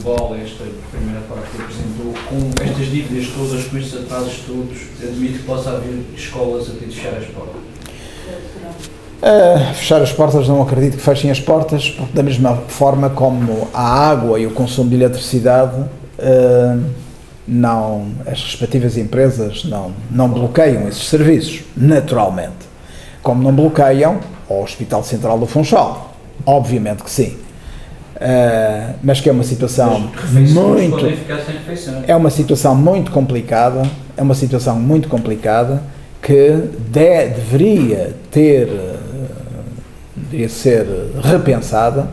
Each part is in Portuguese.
global, esta primeira parte que apresentou, com estas dívidas todas, com estes atrasos todos, admito que possa haver escolas a ter de fechar as portas? Fechar as portas, não acredito que fechem as portas, porque da mesma forma como a água e o consumo de eletricidade, as respectivas empresas não bloqueiam esses serviços, naturalmente. Como não bloqueiam o Hospital Central do Funchal, obviamente que sim. Mas que é uma situação muito complicada, que deveria ser repensada,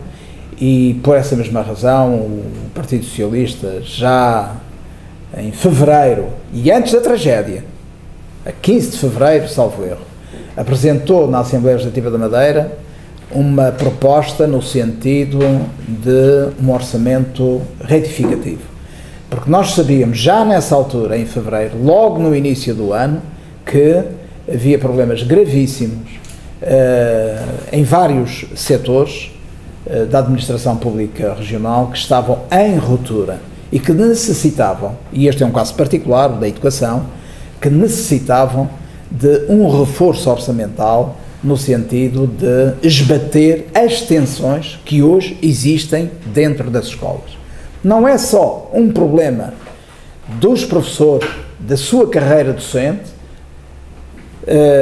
e por essa mesma razão o Partido Socialista já em fevereiro, e antes da tragédia, a 15 de fevereiro, salvo erro, apresentou na Assembleia Legislativa da Madeira uma proposta no sentido de um orçamento retificativo. Porque nós sabíamos já nessa altura, em fevereiro, logo no início do ano, que havia problemas gravíssimos em vários setores da administração pública regional que estavam em ruptura e que necessitavam, e este é um caso particular da educação, que necessitavam de um reforço orçamental no sentido de esbater as tensões que hoje existem dentro das escolas. Não é só um problema dos professores, da sua carreira docente,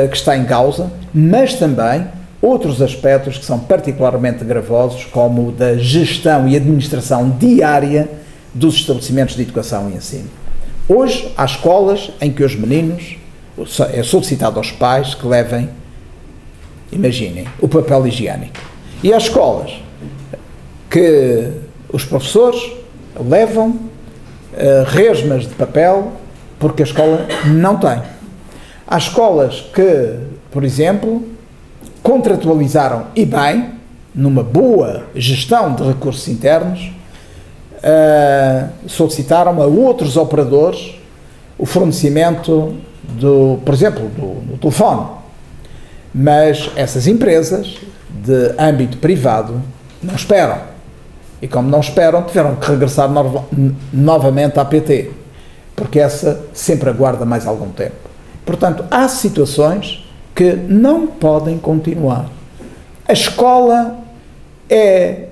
que está em causa, mas também outros aspectos que são particularmente gravosos, como o da gestão e administração diária dos estabelecimentos de educação e ensino. Hoje, há escolas em que os meninos, é solicitado aos pais que levem, imaginem, o papel higiênico. E há escolas que os professores levam resmas de papel porque a escola não tem. Há escolas que, por exemplo, contratualizaram, e bem, numa boa gestão de recursos internos, solicitaram a outros operadores o fornecimento por exemplo, do telefone. Mas essas empresas de âmbito privado não esperam. E como não esperam, tiveram que regressar novamente à PT, porque essa sempre aguarda mais algum tempo. Portanto, há situações que não podem continuar. A escola é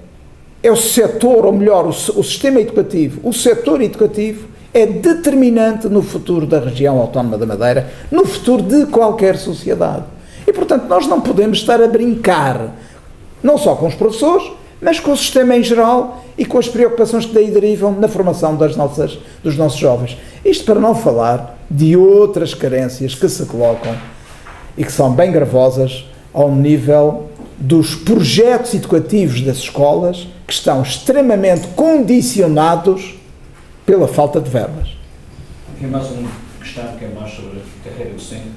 o setor, ou melhor, o sistema educativo, o setor educativo é determinante no futuro da região autónoma da Madeira, no futuro de qualquer sociedade. E, portanto, nós não podemos estar a brincar, não só com os professores, mas com o sistema em geral e com as preocupações que daí derivam na formação dos nossos jovens. Isto para não falar de outras carências que se colocam e que são bem gravosas ao nível dos projetos educativos das escolas, que estão extremamente condicionados pela falta de verbas. Aqui mais uma questão, que é mais sobre a carreira docente.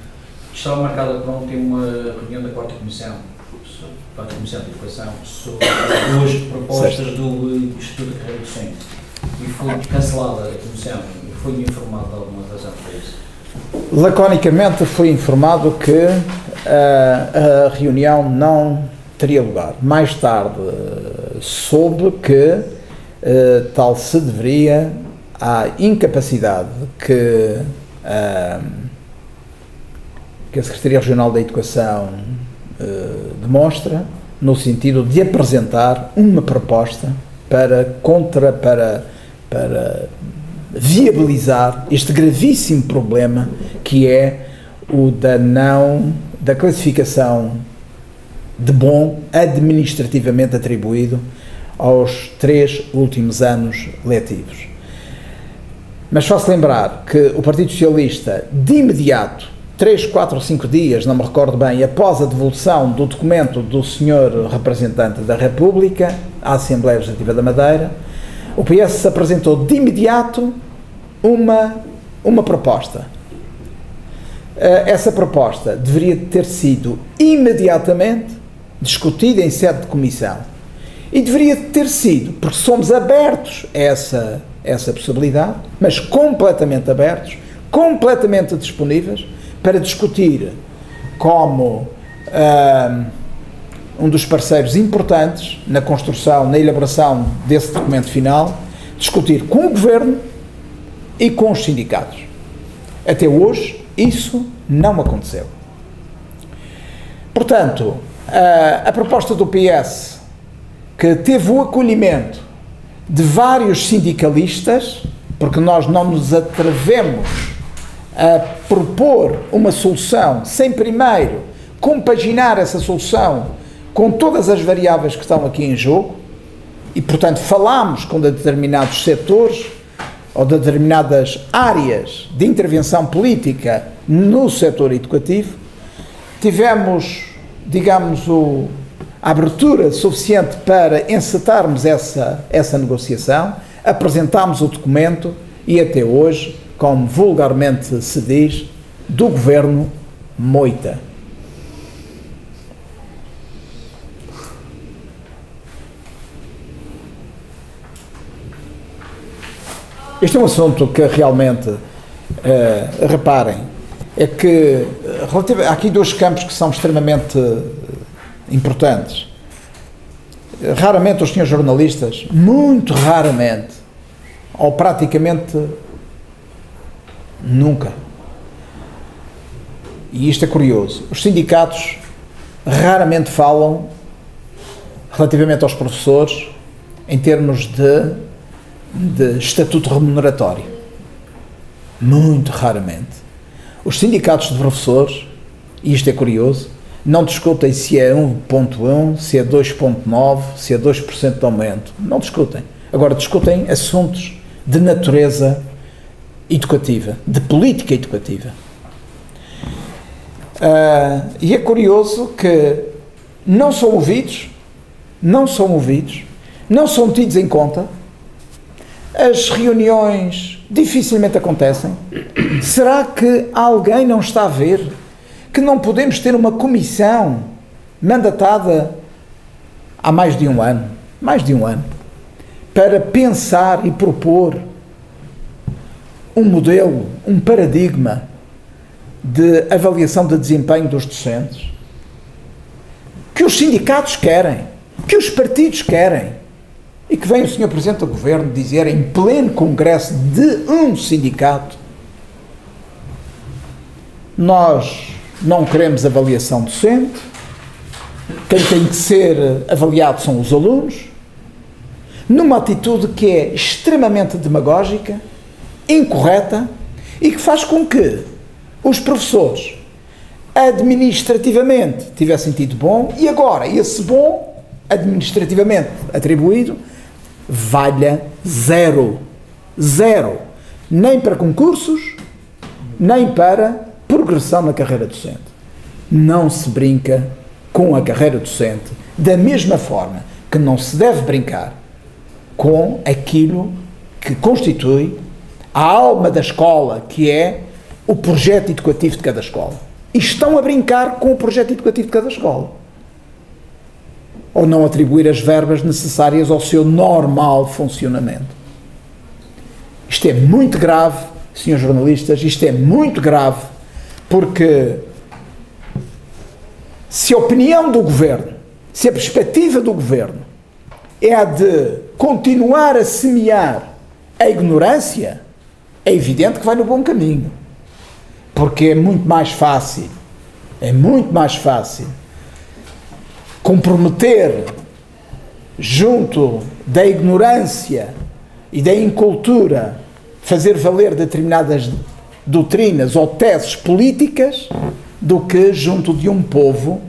Estava marcada para ontem uma reunião da quarta Comissão de Educação sobre duas propostas do Instituto de Carreira Docente, e foi cancelada a comissão. Foi-me informado de alguma razão para isso? Laconicamente fui informado que a reunião não teria lugar. Mais tarde soube que tal se deveria à incapacidade que a Secretaria Regional da Educação demonstra no sentido de apresentar uma proposta para viabilizar este gravíssimo problema que é o da classificação de bom administrativamente atribuído aos 3 últimos anos letivos. Mas faço lembrar que o Partido Socialista, de imediato, 3, 4 ou 5 dias, não me recordo bem, após a devolução do documento do Sr. Representante da República à Assembleia Legislativa da Madeira, o PS apresentou de imediato uma proposta. Essa proposta deveria ter sido imediatamente discutida em sede de comissão. E deveria ter sido, porque somos abertos a essa possibilidade, mas completamente abertos, completamente disponíveis para discutir como um dos parceiros importantes na construção, na elaboração desse documento final, discutir com o governo e com os sindicatos. Até hoje, isso não aconteceu. Portanto, a proposta do PS, que teve o acolhimento de vários sindicalistas, porque nós não nos atrevemos a propor uma solução sem primeiro compaginar essa solução com todas as variáveis que estão aqui em jogo, e portanto falámos com determinados setores ou de determinadas áreas de intervenção política no setor educativo, tivemos, digamos, a abertura suficiente para encetarmos essa negociação, apresentámos o documento e até hoje, como vulgarmente se diz, do governo moita. Este é um assunto que realmente, reparem, é que há aqui dois campos que são extremamente importantes. Raramente os senhores jornalistas, muito raramente, ou praticamente nunca, e isto é curioso, os sindicatos raramente falam relativamente aos professores em termos de estatuto remuneratório. Muito raramente. Os sindicatos de professores, e isto é curioso, não discutem se é 1.1, se é 2.9, se é 2% de aumento. Não discutem. Agora discutem assuntos de natureza educativa, de política educativa. E é curioso que não são ouvidos, não são tidos em conta. As reuniões dificilmente acontecem. Será que alguém não está a ver que não podemos ter uma comissão mandatada há mais de um ano, para pensar e propor um modelo, um paradigma de avaliação de desempenho dos docentes? Que os sindicatos querem, que os partidos querem, e que vem o Sr. Presidente do Governo dizer em pleno congresso de um sindicato: nós não queremos avaliação docente, quem tem que ser avaliado são os alunos, numa atitude que é extremamente demagógica, incorreta, e que faz com que os professores administrativamente tivessem tido bom, e agora esse bom administrativamente atribuído valha zero, nem para concursos, nem para progressão na carreira docente. Não se brinca com a carreira docente da mesma forma que não se deve brincar com aquilo que constitui a alma da escola, que é o projeto educativo de cada escola. E estão a brincar com o projeto educativo de cada escola, ou não atribuir as verbas necessárias ao seu normal funcionamento. Isto é muito grave, senhores jornalistas, isto é muito grave, porque se a opinião do governo, se a perspectiva do governo é a de continuar a semear a ignorância, é evidente que vai no bom caminho, porque é muito mais fácil comprometer junto da ignorância e da incultura, fazer valer determinadas doutrinas ou teses políticas, do que junto de um povo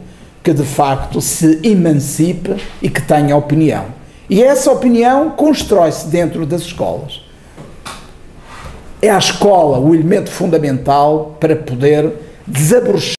que de facto se emancipe e que tenha opinião. E essa opinião constrói-se dentro das escolas. É a escola o elemento fundamental para poder desabrochar